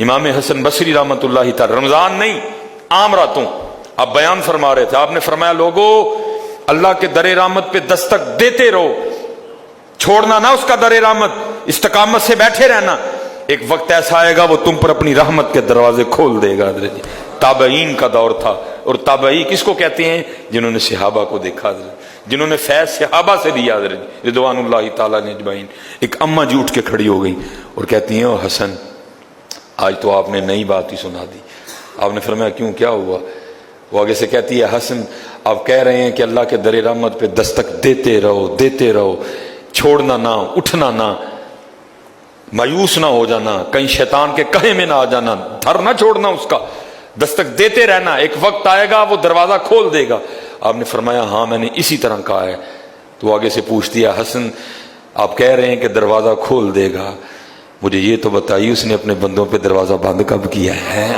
امام حسن بصری رحمۃ اللہ تعالی رمضان نہیں عام راتوں آپ بیان فرما رہے تھے، آپ نے فرمایا لوگو اللہ کے در رحمت پہ دستک دیتے رہو، چھوڑنا نہ اس کا در رحمت، استقامت سے بیٹھے رہنا، ایک وقت ایسا آئے گا وہ تم پر اپنی رحمت کے دروازے کھول دے گا۔ حضرت تابعین کا دور تھا، اور تابعی کس کو کہتے ہیں؟ جنہوں نے صحابہ کو دیکھا، جنہوں نے فیض صحابہ سے لیا حضرت رضوان اللہ تعالیٰ نے اجمعین۔ ایک اماں جی اٹھ کے کھڑی ہو گئی اور کہتی ہیں او حسن آج تو آپ نے نئی بات ہی سنا دی۔ آپ نے فرمایا کیوں، کیا ہوا؟ وہ آگے سے کہتی ہے حسن آپ کہہ رہے ہیں کہ اللہ کے در رحمت پہ دستک دیتے رہو، چھوڑنا نہ، اٹھنا نہ، مایوس نہ ہو جانا، کہیں شیطان کے کہے میں نہ آ جانا، دھر نہ چھوڑنا اس کا، دستک دیتے رہنا، ایک وقت آئے گا وہ دروازہ کھول دے گا۔ آپ نے فرمایا ہاں میں نے اسی طرح کہا ہے۔ تو آگے سے پوچھتی ہے حسن آپ کہہ رہے ہیں کہ دروازہ کھول دے گا، مجھے یہ تو بتائیے اس نے اپنے بندوں پہ دروازہ بند کب کیا ہے؟